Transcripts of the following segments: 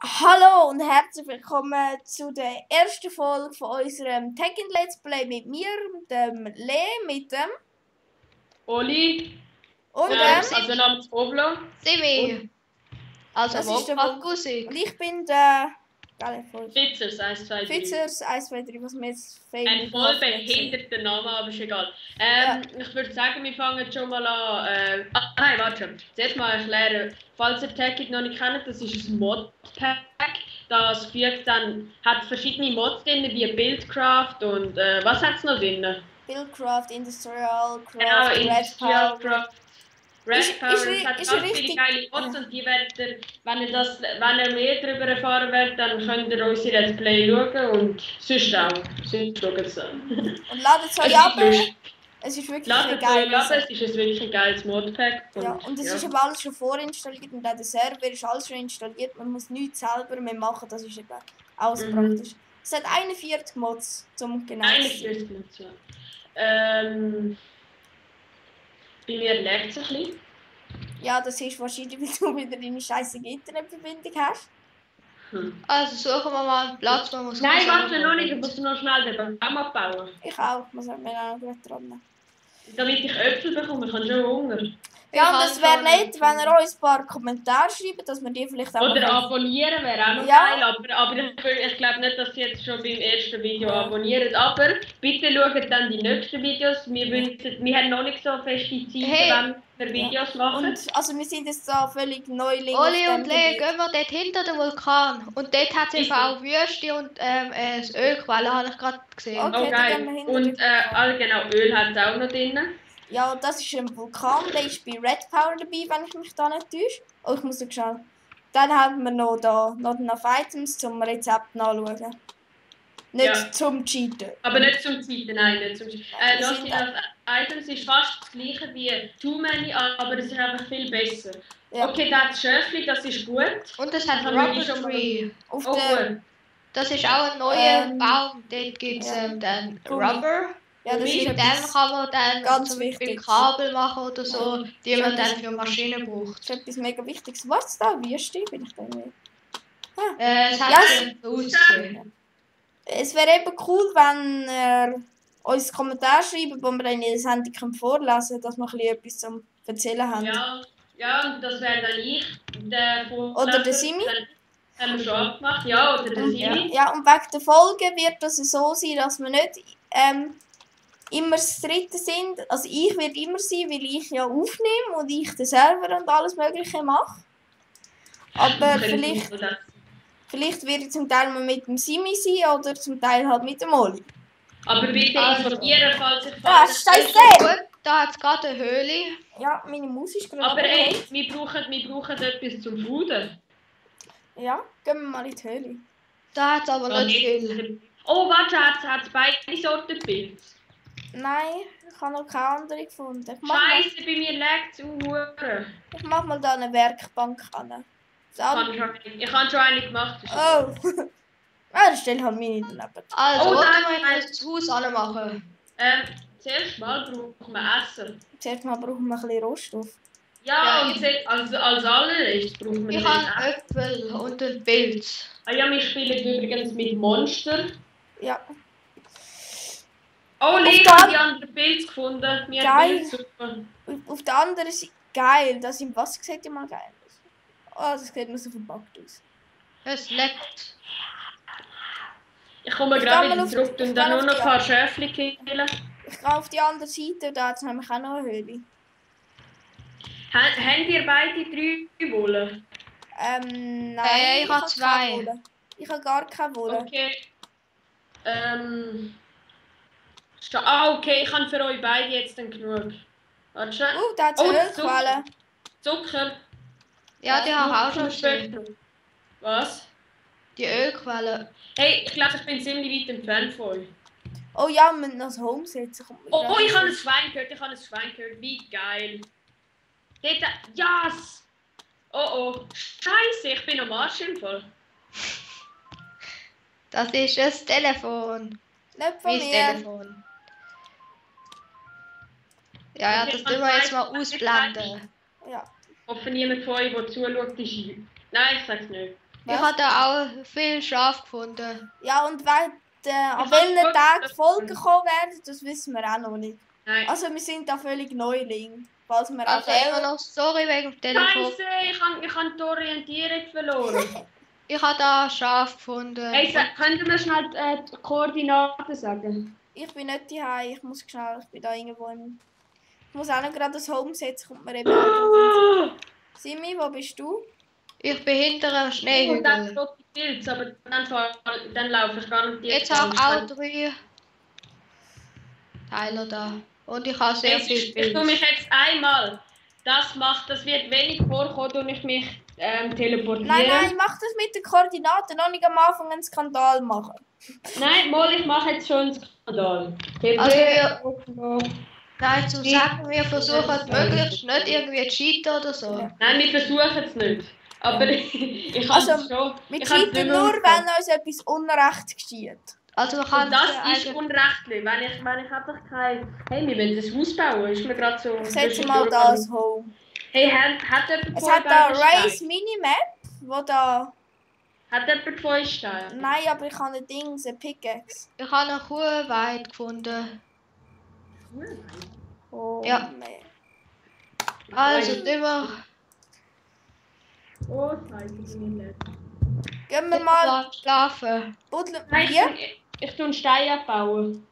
Hallo und herzlich willkommen zu der ersten Folge von unserem Tekken Let's Play mit mir, dem Le, mit dem Oli, und also namens Oblo. Simi. Also das ist der Musik. und ich bin der Fitzers 1, 2, 3. Fitzers 1, 2, 3, was mir jetzt fehlt. Ein voll behinderter Name, aber ist egal. Ich würde sagen, wir fangen schon mal an. Nein, warte schon. Zuerst mal erklären, falls ihr Tekken noch nicht kennt, das ist ein Modpack. Das fügt dann, hat verschiedene Mods drin, wie Buildcraft und was hat es noch drin? Buildcraft, Industrial Craft, Genau, Red Power. Craft. Red Power, es hat ganz viele geile Mods und die werdet ihr, wenn ihr mehr darüber erfahren wollt, dann könnt ihr unsere Let's Play schauen und sonst auch. Sonst schauen es an. Und ladet es euch ab. Es ist wirklich geil. Es ist wirklich ein geiles Modpack. Und es ist aber alles schon vorinstalliert und auch der Server ist alles schon installiert. Man muss nichts selber mehr machen, das ist eben alles praktisch. Es hat 41 Mods zum genau. 41 Mods, ja. Bei mir lernt es ein bisschen. Ja, das ist wahrscheinlich, weil du wieder deine scheisse Internetverbindung hast. Also suchen wir mal einen Platz, wo man Nein, warte noch nicht, ich muss noch schnell den Baum abbauen. Ich auch, muss mir auch gut dran. Damit ich Äpfel bekomme, ich habe schon Hunger. Ja, und es wäre nett, wenn ihr uns ein paar Kommentare schreibt, dass wir die vielleicht auch... Oder abonnieren wäre auch noch geil, aber ich glaube nicht, dass sie jetzt schon beim ersten Video abonnieren. Aber bitte schaut dann die nächsten Videos. Wir haben noch nicht so feste Zeiten, wenn wir Videos machen. Und, also wir sind jetzt da völlig Neuling. Oli und Le, gehen wir dort hinter den Vulkan. Und dort hat es auch Wüste und das Ölquelle, habe ich gerade gesehen. Okay, geil. Und genau, Öl hat es auch noch drin. Ja, und das ist ein Vulkan, der ist bei Red Power dabei, wenn ich mich da nicht täusche. Oh, ich muss noch schauen. Dann haben wir noch da noch Items zum Rezept nachschauen. Nicht zum Cheaten. Aber nicht zum Cheaten, nein, nicht zum Cheaten. Items ist fast das gleiche wie Too Many, aber es ist einfach viel besser. Ja. Okay, das Schöfli, das ist gut. Und es hat Rubber Tree. Gut. Das ist auch ein neuer Baum, dort gibt es dann Rubber. Ja, das ist dann kann man dann ganz zum Beispiel Kabel machen oder so, die man dann für Maschinen braucht. Das ist etwas mega Wichtiges. Was ist da? Wüste? Bin ich da nicht? Es hat so ausgesehen. Es wäre eben cool, wenn ihr uns einen Kommentar schreibt, wo wir dann in der Sendung vorlesen können, dass wir etwas zum Erzählen haben. Ja, und das wäre dann ich, der oder der Simi. Haben wir schon abgemacht, ja, oder der Simi. Ja, und wegen der Folge wird das so sein, dass wir nicht immer das Dritte sind. Also ich werde immer sein, weil ich ja aufnehme und ich den Server und alles Mögliche mache. Aber vielleicht wird ich zum Teil mal mit dem Simi sein oder zum Teil halt mit dem Oli. Aber bitte informieren, falls ich Da hat es gerade eine Höhle. Ja, meine Maus ist gerade. Aber ey, wir brauchen etwas zum Fuden. Ja, gehen wir mal in die Höhle. Da hat es aber nicht viel. Oh, warte, hat es beide Sorten Pilz? Nein, ich habe noch keine andere gefunden. Scheiße, bei mir lag es Uhren. Ich mache mal da eine Werkbank an. Ich habe schon eine gemacht. Oh! Das stelle halt meine daneben. Also, wir das Haus anmachen. Zuerst mal brauchen wir Essen. Zuerst mal brauchen wir ein bisschen Rohstoff. Ja, als allererstes brauchen wir Ich habe Äpfel und einen Pilz. Ah ja, wir spielen übrigens mit Monster. Ja. Oh, ich habe die anderen Pilze gefunden. Geil. Auf der anderen Seite. Geil, das im Wasser sieht ja mal geil aus. Oh, das sieht nur so verpackt aus. Es leckt. Ich komme gerade wieder zurück und dann nur noch ein paar Schäfchen killen. Ich gehe auf die andere Seite, da hat es nämlich auch noch eine Höhle. Habt ihr beide 3 Wolle? Nein, ich habe 2. Ich habe gar keine Wolle. Okay. Okay, ich habe für euch beide jetzt dann genug. Warte schon. Da hat es Ölquelle. Zucker. Ja, die habe ich auch schon gesehen. Was? Die Ölquelle. Hey, ich glaube, ich bin ziemlich weit entfernt von euch. Oh ja, wir müssen das Home setzen. Oh, ich habe ein Schwein gehört, wie geil. Yes! Oh. Scheiße, ich bin am Arsch im Fall. Das ist das Telefon. Nicht von mir. Telefon. Ja, das tun wir jetzt mal ausblenden. Ja. Hoffen niemand von euch, der zuschaut, ist... Nein, ich sag's nicht. Ich habe da auch viel Schaf gefunden. Ja, und an Ich welchen hab Tag gut- Folgen kommen werden, das wissen wir auch noch nicht. Nein. Also wir sind da völlig Neuling. Falls wir Also auch immer noch sorry wegen dem Telefon. Scheiße, ich habe die Orientierung verloren. Ich habe da Schaf gefunden. Hey, könnt ihr mir schnell die Koordinaten sagen? Ich bin nicht daheim, ich muss schnell, ich bin da irgendwo im... Ich muss auch noch gerade das Home setzen, kommt mir eben auch. Simi, wo bist du? Ich bin hinter einem Und dann Schneehügel. rote Pilz, aber dann laufe ich garantiert. Jetzt habe ich auch 3 Teile da. Und ich habe sehr viel Ich tue Pilz. mich jetzt einmal. Das wird wenig vorkommen, und ich mich teleportieren. Nein, mach das mit den Koordinaten, noch nicht am Anfang einen Skandal machen. Nein, ich mache jetzt schon einen Skandal. Also nein, zu sagen, wir versuchen möglichst nicht irgendwie zu cheaten oder so. Ja. Nein, wir versuchen es nicht. Aber ich habe Also, es schon. Wir Ich hab's cheaten nicht nur, umgebracht. wenn uns etwas Unrecht geschieht. Also man kann Und das eigentlich- ist unrechtlich. Wenn ich einfach kein... Hey, wir wollen ein Haus bauen. Ist mir gerade so... Ich setze mal da das Home. Hey, hat jemand Es von hat da euch Race Stein? Minimap, wo da... Hat jemand von euch Stein? Nein, aber ich habe ein Ding, ein Pickaxe. Ich habe eine Kuhweide gefunden. Oh, Ja. nee. Also immer Oh, scheiße, ich bin nicht. Gehen wir mal schlafen. buddeln. Nein, Hier? ich tue einen Stein abbauen.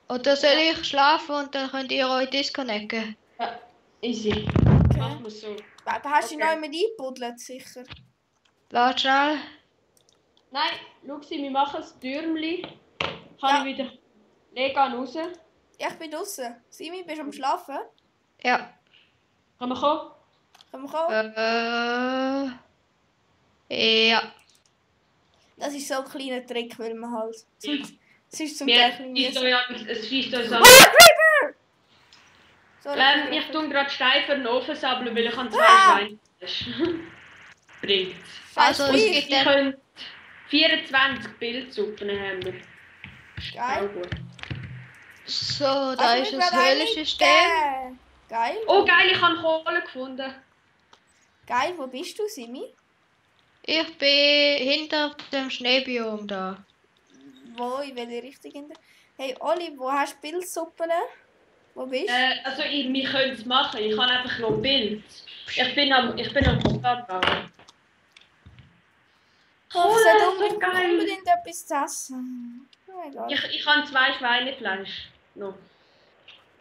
Oder soll ich schlafen und dann könnt ihr euch disconnecten? Ja, easy. Okay. Machen wir so. Aber hast du Okay. noch jemand eingebuddelt, sicher? Lass schnell. Nein, schau sie, wir machen das Türmli. Ja. Kann ich wieder... Lega raus. Ja, ich bin draußen. Simi, bist du am Schlafen? Ja. Kann man kommen? Können wir kommen? Ja. Das ist so ein kleiner Trick, weil man halt... Ja. Es ist zum Wir Teil ein schießt bisschen... es schießt uns an. Creeper! Sorry, Ich tue gerade Stein für den Ofen sammeln, weil ich habe 2 Ah! Schweine. Bringt. Scheiß Also, es Viech. gibt Wir können 24 Bildsuppen haben wir. Geil. Auch gut. So, da Also, ist wir das werden Höhlensystem. eingeben. Geil. Oh geil, ich habe Kohle gefunden. Geil, wo bist du, Simi? Ich bin hinter dem Schneebiom da. Wo, in welche Richtung? Hey, Oli, wo hast du Pilzsuppen? Wo bist du? Also wir können es machen, ich habe einfach noch Bild. Ich bin am Portal bauen. Oh, das ich ist sollte so geil. unbedingt etwas zu essen. Oh, egal. Ich habe 2 Schweinefleisch noch.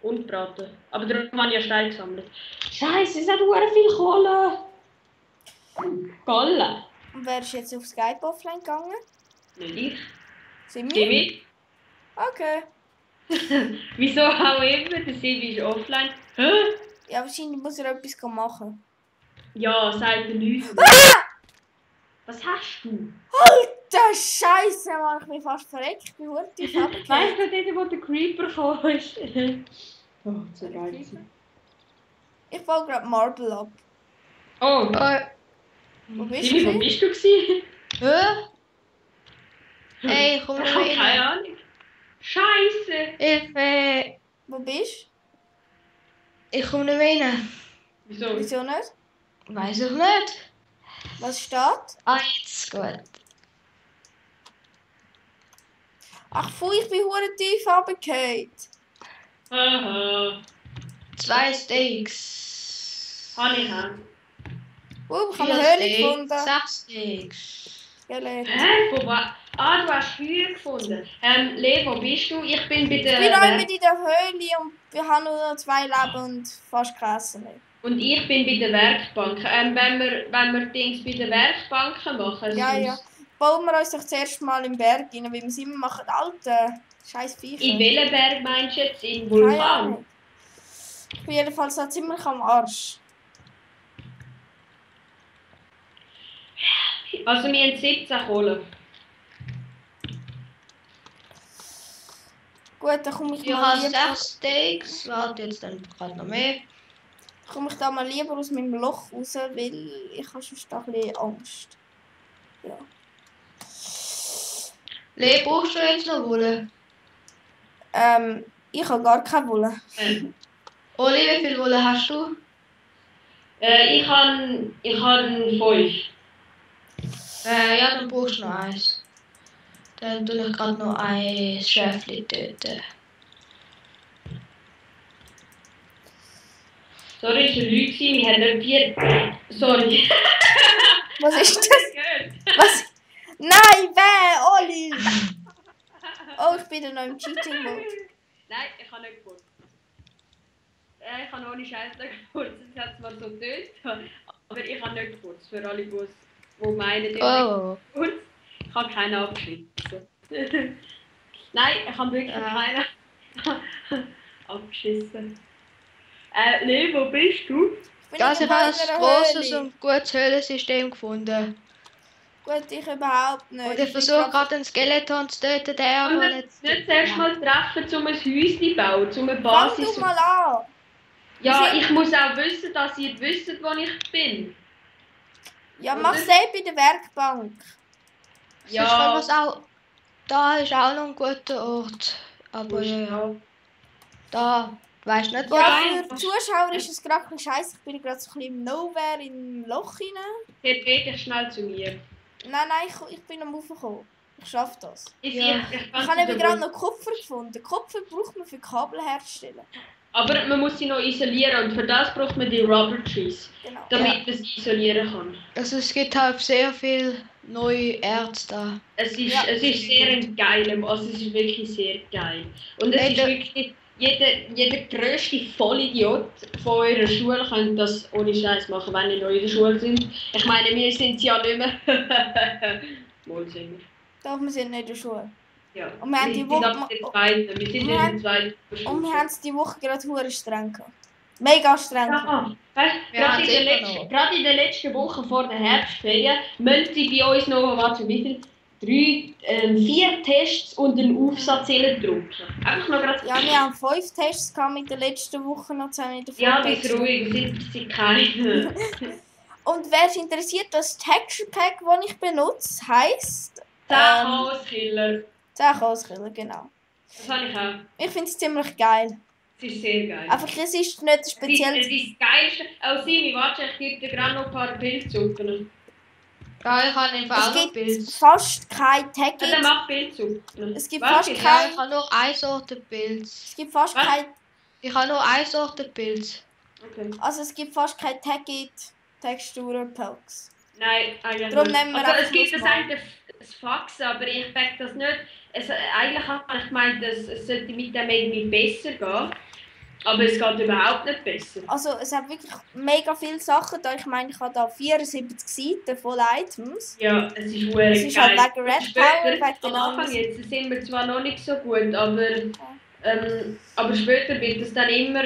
Und braten. Aber darum habe ich ja Stein gesammelt. Scheiße, es hat sehr viel Kohle. Kohle? Und wer ist jetzt auf Skype offline gegangen? Nicht ich. Simi? Simi? Okay. Wieso auch immer? Der Simi ist offline. Hä? Ja, wahrscheinlich muss er etwas machen. Ja, sagt er nichts. Was hast du? Alter Scheiße, Mann, ich bin fast verreckt. Ich bin hurtig runtergefallen. Weißt du dort, wo der Creeper gekommen ist? Oh, so geil. Ich baue gerade Marble ab. Oh, Wo bist Simi, wo du? bist du gewesen? Hey, komm Ich mal habe keine rein. Ahnung. Scheiße. Wo bist Ich komme nicht rein. Wieso? du? Wieso nicht? Weiß ich nicht. Was steht? Ah, jetzt gut. Ach, pfui, ich bin hure tief runtergefallen. Aha. 2 Steaks. Habe ich auch. Ich habe 4 eine Höhle Steaks, gefunden. 6 Steaks. Skelett. Hä? Wo war... Ah, du hast Kühe gefunden. Lee, wo bist du? Ich bin bei der... Ich bin noch immer in der Höhle und wir haben nur noch 2 Leben und fast kein Essen mehr. Und ich bin bei der Werkbank. Wenn wir Dings bei der Werkbank machen... Ja, sonst- ja. Bauen wir uns doch zuerst mal im Berg rein, weil wir es immer machen. Alte, scheiß Viecher. In welchem Berg meinst du jetzt? In Keine Vulkan? Ahnung. Ich bin jedenfalls da ziemlich am Arsch. Also wir haben 17 Kohle. Gut, dann komme ich Ich mal habe lieber, 6 Steaks. Warte, jetzt dann gerade noch mehr. komme ich da mal lieber aus meinem Loch raus, weil ich habe schon ein bisschen Angst. Ja. Lee, brauchst du jetzt noch Wolle? Ich habe gar keine Wolle. Oli, wie viel Wolle hast du? Ich habe 5. Ja, dann brauchst du noch eins. Dann tue ich gerade noch ein Schäfli töten. Sorry, es war Leute, wir haben nicht vier. Sorry. Was ist das? Gehört. Was? Nein, wer? Oli! Oh, ich bin da noch im Cheating-Mode. Nein, ich habe nicht gefurzt. Ich habe ohne Scheiß nicht gefurzt. Es hat zwar so getötet, aber ich habe nicht gefurzt. Für alle, die meinen, ich habe Oh. gefurzt. Ich habe keinen abgeschissen. Nein, ich habe wirklich keinen abgeschissen. Lee, wo bist du? Bin Also ich in habe ein meiner grosses Höhle. und gutes Höhlensystem gefunden. Gut, ich überhaupt nicht. Und ich versuche gerade einen Skeleton zu töten, der Und aber nicht zuerst mal treffen, um ein Häuschen zu bauen, um eine Fang Basis. du mal an. Ja, ich muss auch wissen, dass ihr wisst, wo ich bin. Ja, mach selbst bei der Werkbank. sonst können wir es auch... Da ist auch noch ein guter Ort. Aber ja, da... Weisst nicht, wo Ja, nein. für die Zuschauer ist es gerade ein scheiße. Ich bin gerade so ein bisschen im Nowhere, im Loch rein. Geht wirklich schnell zu mir. Nein, ich bin am Raufgekommen. Ich schaffe das. Ich Ich habe eben gerade noch Kupfer gefunden. Kupfer braucht man für Kabel herstellen. Aber man muss sie noch isolieren und für das braucht man die Rubber Trees, Genau. damit man sie isolieren kann. Also es gibt halt sehr viel neue Erz da. Es ist, Ja. es ist sehr geil, also es ist wirklich sehr geil. Und es ist wirklich, jeder grösste Vollidiot von eurer Schule könnte das ohne Scheiß machen, wenn ihr noch in der Schule sind. Ich meine, wir sind ja nicht mehr. Wohl sind wir. Doch, wir sind nicht in der Schule. Ja. Und wir haben die Woche- Wir sind in der zweiten Und wir haben es die Woche gerade hure streng gehabt. Mega streng. Ja, weißt, Wir haben gerade in der letzten Woche vor der Herbstferien müssen sie bei uns noch, warte, wie viel? 4 Tests und einen Aufsatz drucken. Einfach noch gerade. Ja, wir haben 5 Tests gehabt mit der letzten Woche noch zusammen in der Ja, Vortests. bis ruhig, sind keine. Und wer es interessiert, das Texture Pack, das ich benutze, heisst 10 Chaos-Killer. 10 Chaoskiller, genau. Das habe ich auch. Ich finde es ziemlich geil. Es ist sehr geil. Einfach, es ist nicht speziell. Es ist das Geilste. Oh, Simi, warte, ich gebe dir gerade noch ein paar Pilzsuppen. Ja, ich habe einfach auch Es noch gibt Pilz. fast kein Ja, dann Tagging. mach Pilzsuppen. Es gibt Was fast gibt's? kein- Ja, ich habe nur eine Sorte Pilz. Es gibt fast Was? kein. Ich habe nur eine Sorte Pilz. Okay. Also es gibt fast kein Tagged Texturen Packs. Nein, eigentlich Darum nicht. nehmen wir Also, einfach es gibt bloß das mal. eigentlich das Fax, aber ich denke das nicht. Eigentlich habe ich gemeint, dass es sollte mit dem irgendwie besser gehen. Aber es geht überhaupt nicht besser. Also es hat wirklich mega viele Sachen da. Ich meine, ich habe da 74 Seiten voll Items. Ja, es ist hure Es ist halt geil. wegen Red Später, Power, wegen den am Anfang anderen. jetzt sind wir zwar noch nicht so gut, aber später wird es dann immer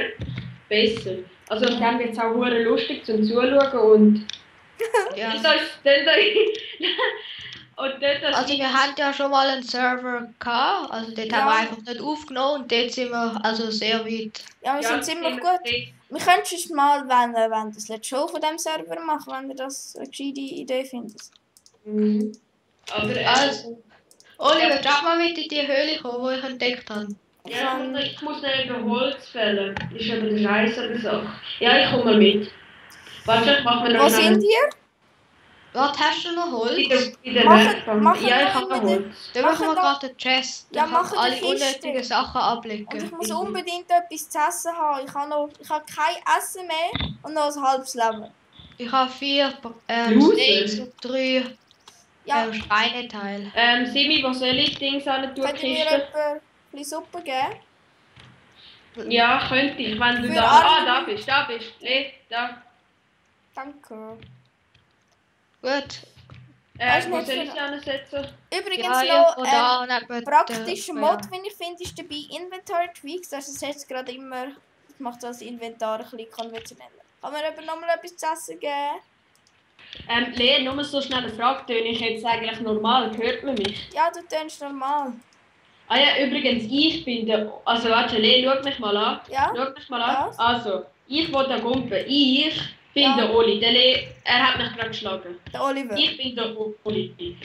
besser. Also und dann wird es auch hure lustig zum Zuschauen und Ja. und dort das Also wir hatten ja schon mal einen Server gehabt, also dort Ja. haben wir einfach nicht aufgenommen und dort sind wir also sehr weit. Ja, wir sind ziemlich gut. Wir können schon mal, wenn das letzte Show von diesem Server machen, wenn ihr das eine gescheite Idee findet. Mhm. Aber Also, Oliver, darf mal mit in die Höhle kommen, die ich entdeckt habe? ja, ich muss noch eben Holz fällen. Ist aber der Scheiß oder so. Ja, ich komme mal mit. Warte, ich mach mir noch Wo sind ihr? Warte, hast du noch Holz? in der Machen- Werkbank. machen Ja, ich wir habe noch mit Holz. Dann Machen machen wir da- gerade den Chest. Ja, Dann kann machen ich alle die Kiste. unnötigen Sachen Und ablegen. ich muss unbedingt etwas zu essen haben. Ich habe kein Essen mehr und noch ein halbes Leben. Ich habe 4 Loser. Steaks und 3 Ja, Schweineteile. Simi, was soll ich Dings an tun, könnt ihr mir Kiste? etwa ein bisschen Suppe geben? Ja, könnte ich, wenn du Für da... alle- da bist. Da. Danke. Gut. Weißt du Wo nicht, soll für- ich sie ansetzen? Übrigens Ja, noch irgendwo da neben praktischer der- Mod, wenn ich finde, ist dabei Inventory Tweaks. Also es jetzt gerade immer, das macht das Inventar ein bisschen konventioneller. Kann mir eben nochmal etwas zu essen geben? Lea, nur so schnell eine Frage, töne ich jetzt eigentlich normal? Hört man mich? Ja, du tönst normal. Ah ja, übrigens, ich bin der... Also warte, Lea, schau mich mal an. Ja? Schau mich mal an. Was? Also, ich will da gumpen. Ich bin Ja. der Oli. Der Lea, er hat mich gerade geschlagen. Der Oliver. Ich bin der Oli.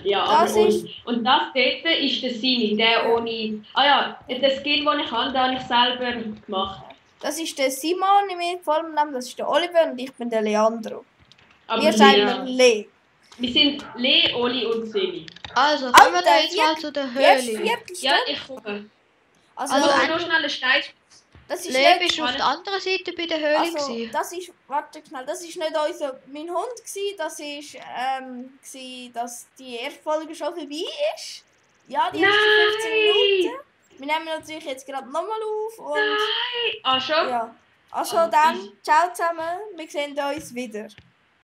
Ja, Das aber ist- Oli. Und das dort ist der Simi, der ohne... Ah ja, den Skin, den ich habe, den habe ich selber gemacht. Das ist der Simon in meinem vollen Namen, das ist der Oliver und ich bin der Leandro. Aber Ihr seid Lea- mir Le. Wir sind Lee, Oli und Semi. Also, kommen wir da jetzt mal zu der Höhle. Ja, ich komme. Also, Also noch schnell einen Stein. das ist Leb nicht... ist auf der anderen Seite bei der Höhle. Also, gewesen. das ist... Warte schnell, das ist nicht mein Hund gewesen, das ist... gewesen, dass die erste Folge schon vorbei ist. Ja, die ersten 15 Minuten. Wir nehmen natürlich jetzt gerade nochmal auf und... Nein! Ah, schon? Ja. Also Ah, dann, ciao zusammen, wir sehen uns wieder.